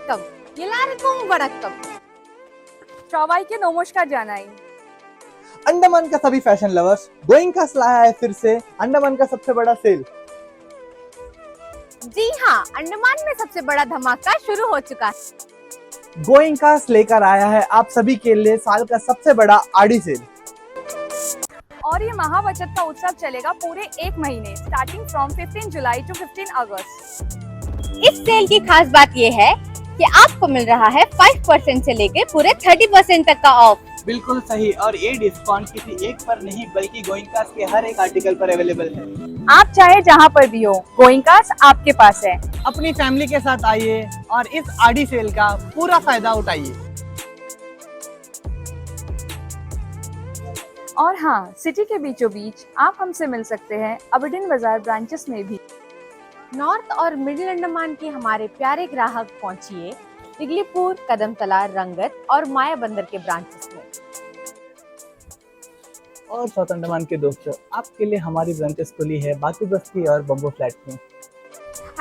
வணக்கம் எல்லாருக்கும் வணக்கம் সবাইকে নমস্কার জানাই। अंडमान का सभी फैशन लवर्स, गोइंकास लाया है फिर से अंडमान का सबसे बड़ा सेल। जी हाँ, अंडमान में सबसे बड़ा धमाका शुरू हो चुका है। गोइंकास लेकर आया है आप सभी के लिए साल का सबसे बड़ा आड़ी सेल। और ये महाबचत का उत्सव चलेगा पूरे एक महीने, स्टार्टिंग फ्रॉम 15 जुलाई टू 15 अगस्त। इस सेल की खास बात ये है कि आपको मिल रहा है 5% से लेके पूरे 30% तक का ऑफ। बिल्कुल सही, और ये डिस्काउंट किसी एक पर नहीं बल्कि गोइंकास के हर एक आर्टिकल पर अवेलेबल है। आप चाहे जहाँ पर भी हो, गोइंकास आपके पास है। अपनी फैमिली के साथ आइए और इस आड़ी सेल का पूरा फायदा उठाइए। और हाँ, सिटी के बीचों बीच आप हमसे मिल सकते हैं अबडिन बाजार ब्रांचेस में भी। नॉर्थ और मिडिल अंडमान के हमारे प्यारे ग्राहक पहुंचिए दिगलीपुर, कदमतला, रंगत और माया बंदर के ब्रांचेस में। और साउथ अंडमान के दोस्तों, आपके लिए हमारी ब्रांचेस खुली है बातू बस्ती और बम्बो फ्लैट में।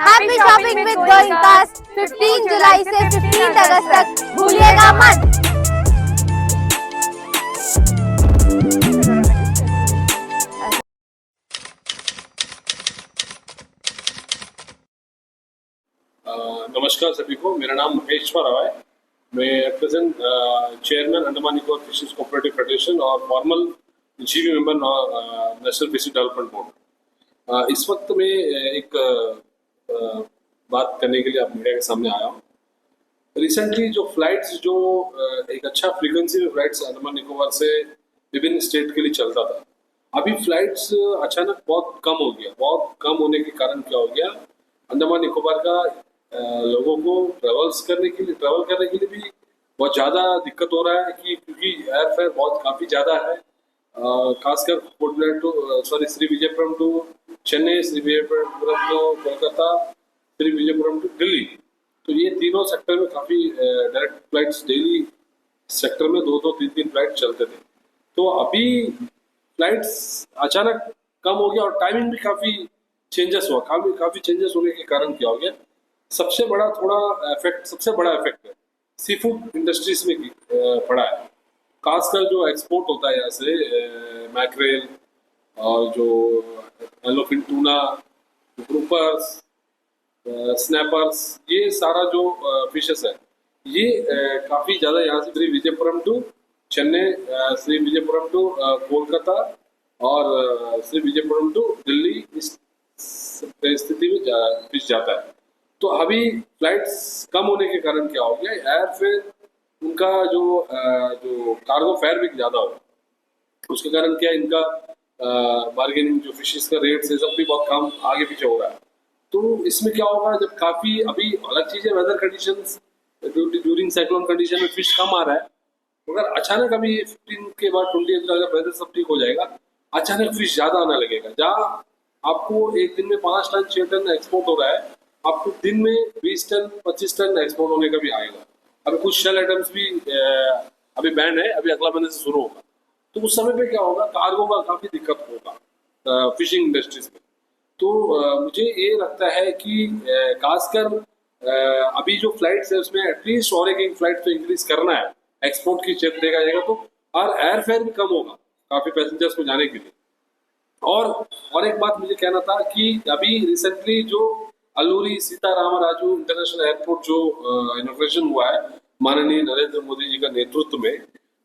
हैप्पी शॉपिंग विद गोइंकास 15 जुलाई से 15 अगस्त तक भूलिएगा मत। नमस्कार सभी को, मेरा नाम महेश्वर राव है। मैं at present chairman Andaman Nicobar fishers cooperative federation और former GB member National Fishery Development Board. इस वक्त मैं एक बात करने के लिए आप मीडिया के सामने आया हूँ। रिसेंटली जो फ्लाइट्स जो एक अच्छा फ्रीक्वेंसी में फ्लाइट्स अंडमान निकोबार से विभिन्न स्टेट के लिए चलता था, अभी फ्लाइट्स अचानक बहुत कम हो गया। बहुत कम होने के कारण क्या हो गया, अंडमान निकोबार का लोगों को ट्रैवल करने के लिए भी बहुत ज़्यादा दिक्कत हो रहा है क्योंकि एयर फेयर बहुत काफ़ी ज़्यादा है। खासकर Port Blair to Sri Vijayapuram to Chennai, Sri Vijayapuram to Kolkata, Sri Vijayapuram to Delhi, तो ये तीनों सेक्टर में काफ़ी डायरेक्ट फ्लाइट्स डेली सेक्टर में 2-2, 3-3 फ्लाइट चलते थे। तो अभी फ्लाइट्स अचानक कम हो गया और टाइमिंग भी काफ़ी चेंजेस हुआ। काफ़ी चेंजेस होने के कारण क्या हो गया, सबसे बड़ा इफेक्ट है सी फूड इंडस्ट्रीज में पड़ा है। खासकर जो एक्सपोर्ट होता है यहाँ से मैक्रेल और जो येलोफिन टूना, ग्रुपर्स, स्नैपर्स, ये सारा जो फिशेस है ये काफ़ी ज़्यादा यहाँ से श्री विजयपुरम टू चेन्नई, श्री विजयपुरम टू कोलकाता और श्री विजयपुरम टू दिल्ली, इस स्थिति में फिश जाता है। तो अभी फ्लाइट्स कम होने के कारण क्या हो गया, एयर फेयर उनका जो कार्गो फेयर भी ज़्यादा हो, उसके कारण क्या इनका बार्गेनिंग जो फिशेस का रेट से सब भी बहुत कम आगे पीछे हो रहा है। तो इसमें क्या होगा, जब काफ़ी अभी अलग चीज़ है weather conditions, during cyclone condition में फिश कम आ रहा है, मगर अचानक अभी 15 के बाद 20 अगर वेदर सब ठीक हो जाएगा, अचानक फिश ज़्यादा आने लगेगा। जहाँ आपको एक दिन में 5 टन 6 टन एक्सपोर्ट हो रहा है, आपको दिन में 20 टन 25 टन एक्सपोर्ट होने का भी आएगा। अभी कुछ शेल आइटम्स भी अभी बैन है, अभी अगला महीने से शुरू होगा। तो उस समय पे क्या होगा, कार्गो का काफ़ी दिक्कत होगा फिशिंग इंडस्ट्रीज में। तो मुझे ये लगता है कि खासकर अभी जो फ्लाइट्स है उसमें एटलीस्ट और एक फ्लाइट तो इंक्रीज करना है, एक्सपोर्ट की चेक देखा जाएगा तो, और एयर फेयर भी कम होगा काफ़ी पैसेंजर्स को जाने के लिए। और एक बात मुझे कहना था कि अभी रिसेंटली जो अल्लूरी सीतारामराजू इंटरनेशनल एयरपोर्ट जो इनॉग्रेशन हुआ है माननीय नरेंद्र मोदी जी का नेतृत्व में,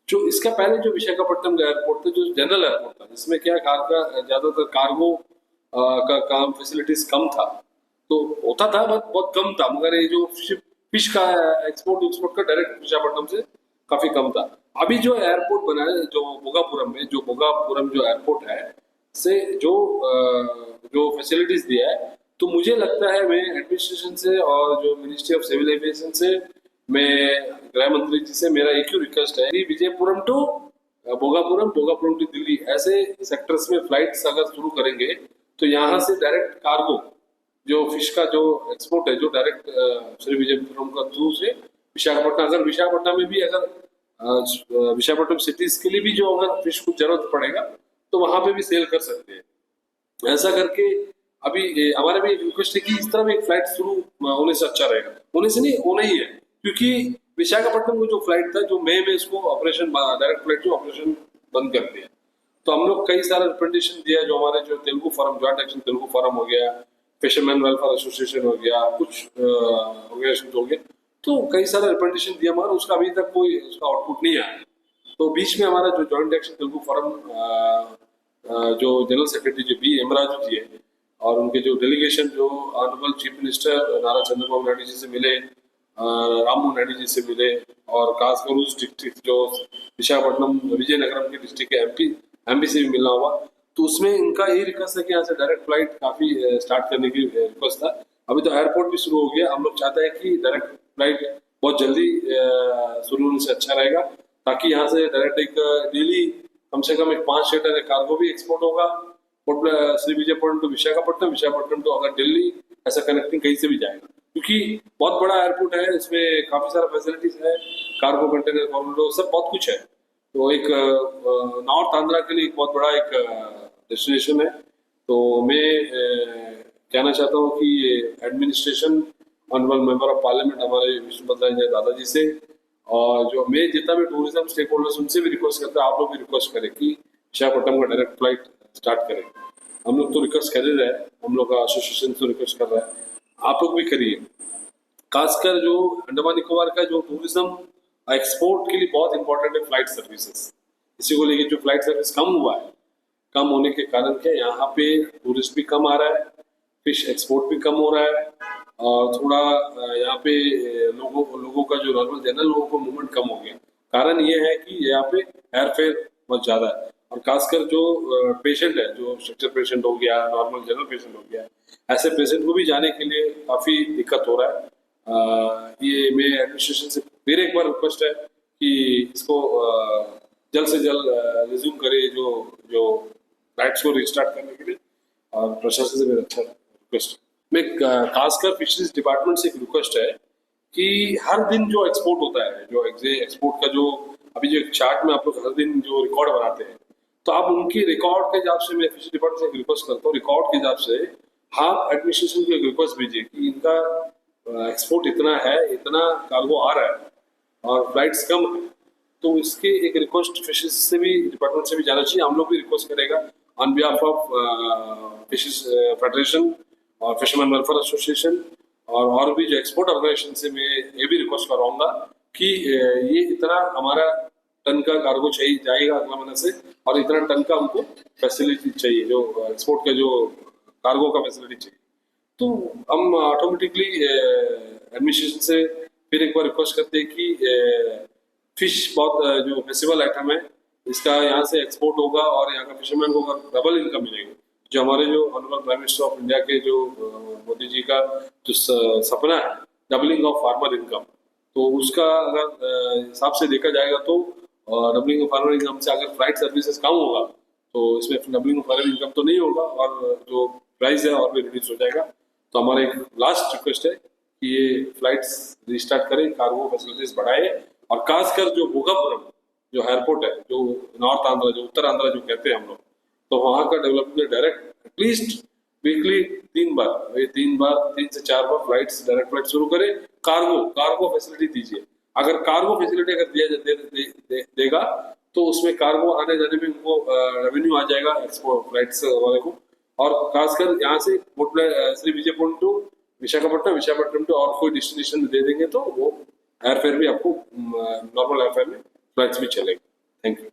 जो इसका पहले जो विशाखापट्टनम का एयरपोर्ट था जो जनरल एयरपोर्ट था, जिसमें क्या ज़्यादातर कार्गो का काम फैसिलिटीज कम था, तो होता था बहुत कम था, मगर ये जो फिश का एक्सपोर्ट का डायरेक्ट विशाखापट्टनम से काफ़ी कम था। अभी जो एयरपोर्ट बना है जो भोगापुरम जो एयरपोर्ट है से जो फैसिलिटीज दिया है, तो मुझे लगता है मैं एडमिनिस्ट्रेशन से और जो मिनिस्ट्री ऑफ सिविल एविएशन से, मैं गृह मंत्री जी से मेरा एक ही रिक्वेस्ट है, विजयपुरम टू भोगापुरम टू दिल्ली ऐसे सेक्टर्स में फ्लाइट्स अगर शुरू करेंगे तो यहाँ से डायरेक्ट कार्गो जो फिश का जो एक्सपोर्ट है जो डायरेक्ट श्री विजयपुरम का थ्रू से विशाखापट्टनम, अगर विशाखापट्टनम में भी अगर विशाखापट्टनम सिटीज के लिए भी जो अगर फिश को जरूरत पड़ेगा तो वहां पे भी सेल कर सकते हैं। ऐसा करके अभी हमारे भी रिक्वेस्ट है कि इस तरह एक फ्लाइट शुरू होने से अच्छा रहेगा, होने से नहीं होना ही है, क्योंकि विशाखापट्टनम को जो फ्लाइट था, जो मई में इसको ऑपरेशन डायरेक्ट फ्लाइट जो ऑपरेशन बंद कर दिया। तो हम लोग कई सारा रिप्रेजेंटेशन दिया, जो हमारे जो Telugu forum, joint action Telugu forum हो गया, फिशरमैन वेलफेयर एसोसिएशन हो गया, कुछ ऑर्गेनाइजेशन हो गया, तो कई सारा रिप्रेजेंटेशन दिया, मगर उसका अभी तक कोई उसका आउटपुट नहीं आया। तो बीच में हमारा जो जॉइंट एक्शन तेलुगु फोरम जो जनरल सेक्रेटरी जो बी एमराजू जी है, और उनके जो डेलीगेशन जो ऑनरेबल चीफ मिनिस्टर नारा चंद्रबाबू नायडू जी से मिले, राममोहन नायडू जी से मिले, और खासकर उस डिस्ट्रिक्ट जो विशाखापट्टनम विजयनगरम के डिस्ट्रिक्ट के एमपी से भी मिलना हुआ। तो उसमें इनका यही रिक्वेस्ट है कि यहाँ से डायरेक्ट फ्लाइट काफी स्टार्ट करने की रिक्वेस्ट था। अभी तो एयरपोर्ट भी शुरू हो गया, हम लोग चाहते हैं कि डायरेक्ट फ्लाइट बहुत जल्दी शुरू होने से अच्छा रहेगा, ताकि यहाँ से डायरेक्ट एक डेली कम से कम एक 5-6 टन कार्गो भी एक्सपोर्ट होगा, श्री विजयपुरम टू विशाखापट्टनम, विशाखापट्टनम टू अगर दिल्ली, ऐसा कनेक्टिंग कहीं से भी जाएगा, क्योंकि बहुत बड़ा एयरपोर्ट है, इसमें काफी सारा फैसिलिटीज है, कार्गो कंटेनर कॉरिडोर सब बहुत कुछ है। तो एक नॉर्थ आंध्रा के लिए एक बहुत बड़ा एक डेस्टिनेशन है। तो मैं कहना चाहता हूँ कि administration, honourable member of parliament हमारे विष्णुभद्र दादाजी से, और जो मैं जितना भी टूरिज्म स्टेक होल्डर्स उनसे भी रिक्वेस्ट करता है, आप लोग भी रिक्वेस्ट करें कि विशाखापट्टनम का डायरेक्ट फ्लाइट स्टार्ट करें। हम लोग तो रिक्वेस्ट कर ही रहे हैं, हम लोग का एसोसिएशन तो रिक्वेस्ट कर रहा है, आप लोग भी करिए। खासकर जो अंडमान निकोबार का जो टूरिज्म एक्सपोर्ट के लिए बहुत इंपॉर्टेंट है फ्लाइट सर्विसेज। इसी को लेके जो फ्लाइट सर्विस कम हुआ है, कम होने के कारण क्या यहाँ पे टूरिस्ट भी कम आ रहा है, फिश एक्सपोर्ट भी कम हो रहा है, और थोड़ा यहाँ पे लोगों का जो नॉर्मल जनरल लोगों को मूवमेंट कम हो गया। कारण ये है कि यहाँ पे एयरफेयर बहुत ज़्यादा है, और खासकर जो पेशेंट है, जो स्ट्रक्चर पेशेंट हो गया, नॉर्मल जनरल पेशेंट हो गया, ऐसे पेशेंट को भी जाने के लिए काफ़ी दिक्कत हो रहा है। ये मैं एडमिनिस्ट्रेशन से फिर एक बार रिक्वेस्ट है कि इसको जल्द से जल्द रिज्यूम करे जो फ्लाइट्स को रिस्टार्ट करने के लिए, और प्रशासन से मेरा अच्छा रिक्वेस्ट है। मैं खासकर फिशरीज डिपार्टमेंट से एक रिक्वेस्ट है कि हर दिन जो एक्सपोर्ट होता है, जो एक्सपोर्ट का जो अभी जो चार्ट में आप लोग हर दिन जो रिकॉर्ड बनाते हैं, तो आप उनकी रिकॉर्ड के हिसाब से, मैं फिशरी डिपार्टमेंट से एक रिक्वेस्ट करता हूँ, रिकॉर्ड के हिसाब से आप एडमिनिस्ट्रेशन को एक रिक्वेस्ट भेजिए कि इनका एक्सपोर्ट इतना है, इतना कार्गो आ रहा है और फ्लाइट्स कम है, तो इसके एक रिक्वेस्ट फिशरीज से भी, डिपार्टमेंट से भी जाना चाहिए। हम लोग भी रिक्वेस्ट करेगा on behalf of fisheries federation और फिशरमैन वेलफेयर एसोसिएशन, और भी जो एक्सपोर्ट ऑर्गेनाइजेशन से मैं ये भी रिक्वेस्ट कराऊंगा कि ये इतना हमारा टन का कार्गो चाहिए जाएगा अगला महीने से, और इतना टन का हमको फैसिलिटी चाहिए, जो एक्सपोर्ट का जो कार्गो का फैसिलिटी चाहिए। तो हम ऑटोमेटिकली एडमिनिस्ट्रेशन से फिर एक बार रिक्वेस्ट करते हैं कि फिश बहुत जो फेस्टिवल आइटम है, इसका यहाँ से एक्सपोर्ट होगा, और यहाँ का फिशरमैन को डबल इनकम मिलेगी। जो हमारे जो honourable prime minister of India के जो मोदी जी का जो सपना है, डबलिंग ऑफ फार्मर इनकम, तो उसका अगर हिसाब से देखा जाएगा तो डबलिंग ऑफ फार्मर इनकम से अगर फ्लाइट सर्विसेज कम होगा, तो इसमें डबलिंग ऑफ फार्मर इनकम तो नहीं होगा, और जो प्राइस है और भी रिड्यूस हो जाएगा। तो हमारा एक लास्ट रिक्वेस्ट है कि ये फ्लाइट्स रिस्टार्ट करें, कार्गो फैसिलिटीज बढ़ाए, और खासकर जो भोगापुरम जो एयरपोर्ट है, जो नॉर्थ आंध्रा, जो उत्तर आंध्रा जो कहते हैं हम लोग, तो वहाँ का डेवलपमेंट डायरेक्ट एटलीस्ट वीकली 3 से 4 बार फ्लाइट्स, डायरेक्ट फ्लाइट शुरू करें। कार्गो फैसिलिटी दीजिए। अगर कार्गो फैसिलिटी अगर दिया देगा तो उसमें कार्गो आने जाने में उनको रेवेन्यू आ जाएगा एक्सपोर्ट फ्लाइट्स वाले को, और खासकर यहाँ से श्री विजयपुरम टू विशाखापट्टनम टू और कोई डेस्टिनेशन दे देंगे तो वो एयरफेयर भी आपको नॉर्मल एयरफेयर में फ्लाइट्स भी चलेंगे। Thank you.